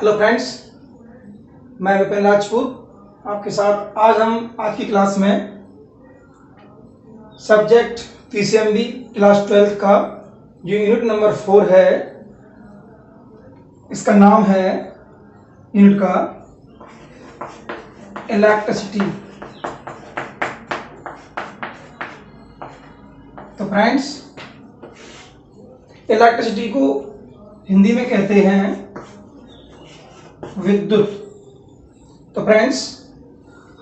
Hello friends, मैं विपिन राजपूत आपके साथ। आज की क्लास में सब्जेक्ट पीसीएमबी क्लास 12 का जो यूनिट नंबर 4 है, इसका नाम है यूनिट का इलेक्ट्रिसिटी। तो फ्रेंड्स, इलेक्ट्रिसिटी को हिंदी में कहते हैं विद्युत। तो फ्रेंड्स,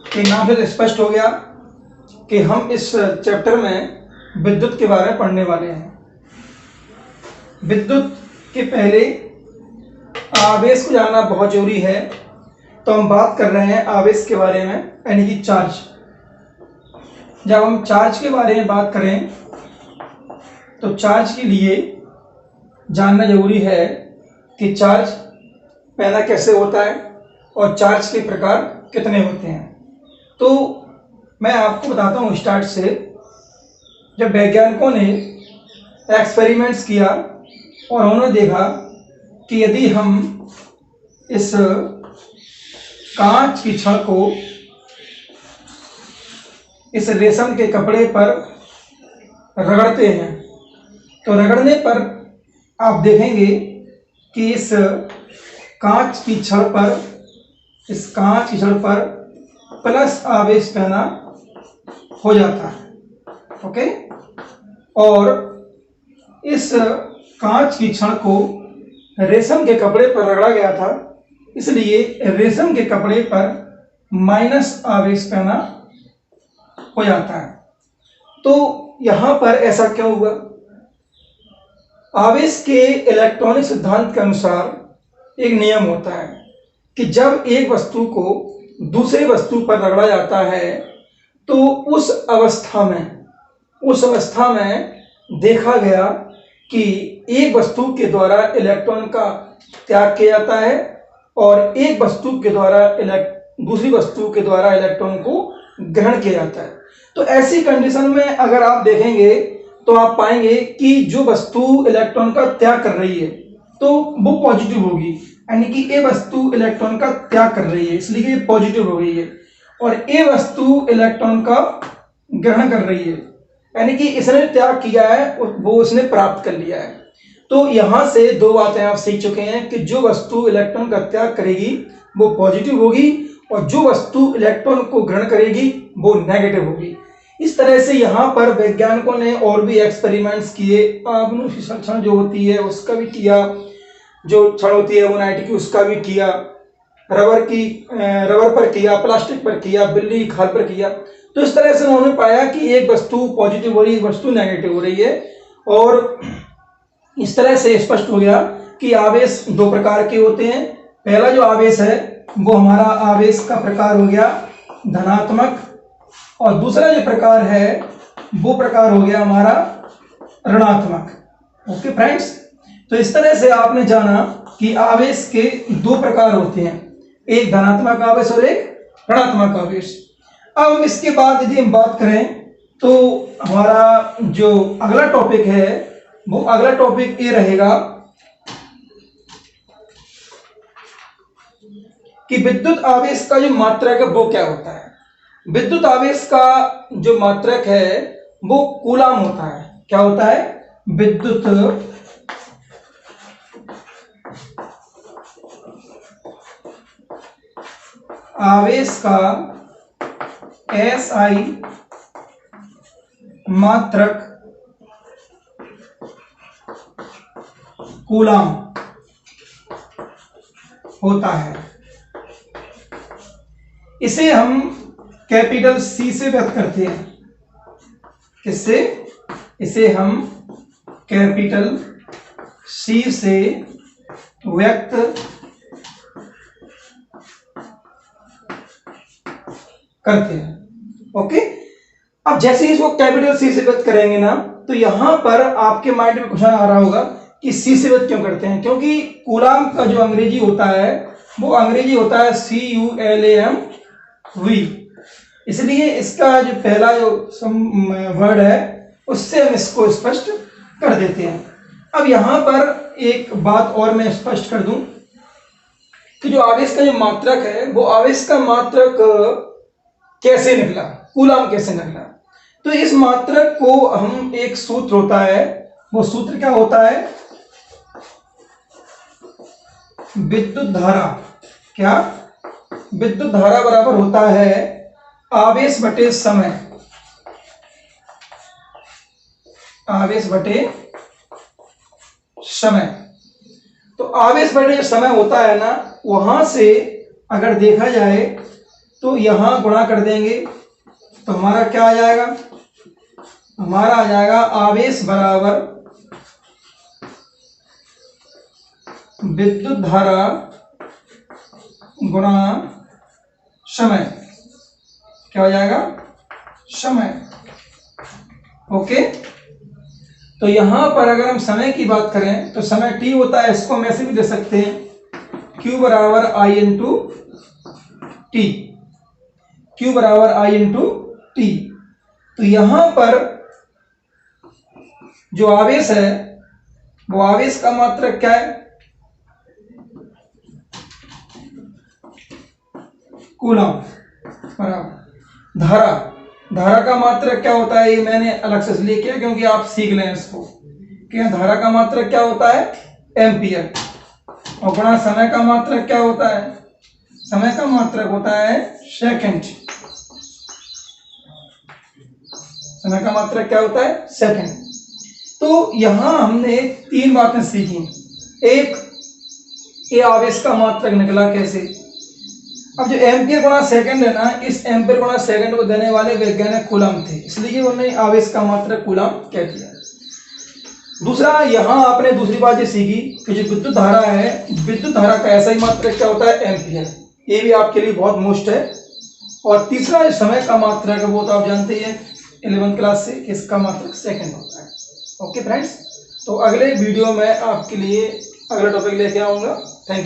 के नाम से स्पष्ट हो गया कि हम इस चैप्टर में विद्युत के बारे में पढ़ने वाले हैं। विद्युत के पहले आवेश को जानना बहुत जरूरी है। तो हम बात कर रहे हैं आवेश के बारे में, यानी कि चार्ज। जब हम चार्ज के बारे में बात करें तो चार्ज के लिए जानना जरूरी है कि चार्ज पैदा कैसे होता है और चार्ज के प्रकार कितने होते हैं। तो मैं आपको बताता हूँ स्टार्ट से। जब वैज्ञानिकों ने एक्सपेरिमेंट्स किया और उन्होंने देखा कि यदि हम इस कांच की छड़ को इस रेशम के कपड़े पर रगड़ते हैं तो रगड़ने पर आप देखेंगे कि इस कांच की छड़ पर प्लस आवेश पैदा हो जाता है। ओके, और इस कांच की छड़ को रेशम के कपड़े पर रगड़ा गया था, इसलिए रेशम के कपड़े पर माइनस आवेश पैदा हो जाता है। तो यहां पर ऐसा क्यों हुआ? आवेश के इलेक्ट्रॉनिक सिद्धांत के अनुसार एक नियम होता है कि जब एक वस्तु को दूसरी वस्तु पर रगड़ा जाता है तो उस अवस्था में देखा गया कि एक वस्तु के द्वारा इलेक्ट्रॉन का त्याग किया जाता है और एक वस्तु के द्वारा दूसरी वस्तु के द्वारा इलेक्ट्रॉन को ग्रहण किया जाता है। तो ऐसी कंडीशन में अगर आप देखेंगे तो आप पाएंगे कि जो वस्तु इलेक्ट्रॉन का त्याग कर रही है तो वो पॉजिटिव होगी, यानी कि ए वस्तु इलेक्ट्रॉन का त्याग कर रही है, इसलिए ये पॉजिटिव हो गई है। और ए वस्तु इलेक्ट्रॉन का ग्रहण कर रही है, यानी कि इसने त्याग किया है वो उसने प्राप्त कर लिया है। तो यहां से दो बातें आप सीख चुके हैं कि जो वस्तु इलेक्ट्रॉन का त्याग करेगी वो पॉजिटिव होगी और जो वस्तु इलेक्ट्रॉन को ग्रहण करेगी वो नेगेटिव होगी। इस तरह से यहाँ पर वैज्ञानिकों ने और भी एक्सपेरिमेंट्स किए। छड़ जो होती है उसका भी किया, जो छड़ होती है वो नाइट की उसका भी किया, रबर पर किया, प्लास्टिक पर किया, बिल्ली खाल पर किया। तो इस तरह से उन्होंने पाया कि एक वस्तु पॉजिटिव हो रही है, एक वस्तु नेगेटिव हो रही है। और इस तरह से स्पष्ट हो गया कि आवेश दो प्रकार के होते हैं। पहला जो आवेश है वो हमारा आवेश का प्रकार हो गया धनात्मक, और दूसरा जो प्रकार है वो प्रकार हो गया हमारा ऋणात्मक। ओके फ्रेंड्स, तो इस तरह से आपने जाना कि आवेश के दो प्रकार होते हैं, एक धनात्मक आवेश और एक ऋणात्मक आवेश। अब हम इसके बाद यदि हम बात करें तो हमारा जो अगला टॉपिक है वो अगला टॉपिक ये रहेगा कि विद्युत आवेश का जो मात्रक है वो क्या होता है। विद्युत आवेश का जो मात्रक है वो कूलाम होता है। क्या होता है? विद्युत आवेश का SI मात्रक कूलाम होता है। इसे हम कैपिटल C से व्यक्त करते हैं। किससे? इसे हम कैपिटल C से व्यक्त करते हैं। ओके, अब जैसे ही इसको कैपिटल C से व्यक्त करेंगे ना तो यहां पर आपके माइंड में क्वेश्चन आ रहा होगा कि C से व्यक्त क्यों करते हैं, क्योंकि कूलाम का जो अंग्रेजी होता है वो अंग्रेजी होता है CULAMV, इसलिए इसका जो पहला जो वर्ड है उससे हम इसको स्पष्ट कर देते हैं। अब यहां पर एक बात और मैं स्पष्ट कर दूं कि जो आवेश का जो मात्रक है वो आवेश का मात्रक कैसे निकला, कूलाम कैसे निकला। तो इस मात्रक को हम एक सूत्र होता है, वो सूत्र क्या होता है, विद्युत धारा, क्या, विद्युत धारा बराबर होता है आवेश बटे समय, आवेश बटे समय। तो आवेश बटे जो समय होता है ना, वहां से अगर देखा जाए तो यहां गुणा कर देंगे तो हमारा क्या आ जाएगा, हमारा आ जाएगा आवेश बराबर विद्युत धारा गुणा समय, क्या हो जाएगा, समय। ओके, तो यहां पर अगर हम समय की बात करें तो समय t होता है, इसको हम ऐसे भी दे सकते हैं q बराबर I इंटू टी, q बराबर I इंटू टी। तो यहां पर जो आवेश है वो आवेश का मात्रक क्या है, कूलम, बराबर धारा, धारा का मात्रक क्या होता है, ये मैंने अलग से इसलिए किया क्योंकि आप सीख लें इसको कि धारा का मात्रक क्या होता है, एम्पियर, और गुणा समय का मात्रक क्या होता है, समय का मात्रक होता है सेकंड, समय का मात्रक क्या होता है, सेकंड। तो यहां हमने तीन बातें सीखी, एक, ये आवेश का मात्रक निकला कैसे। अब जो एम्पियर गुणा सेकंड है ना, इस एम्पियर गुणा सेकंड को देने वाले वैज्ञानिक कूलम थे, इसलिए उन्होंने आवेश का मात्रक कूलम कह दिया। दूसरा, यहां आपने दूसरी बात ये सीखी कि जो विद्युत धारा है, विद्युत धारा का ऐसा ही मात्रक क्या होता है, एम्पियर, ये भी आपके लिए बहुत मोस्ट है। और तीसरा, जो समय का मात्रक है वो तो आप जानते ही हैं 11th क्लास से कि इसका मात्रक सेकंड होता है। ओके फ्रेंड्स, तो अगले वीडियो में आपके लिए अगला टॉपिक लेके आऊंगा। Thank you.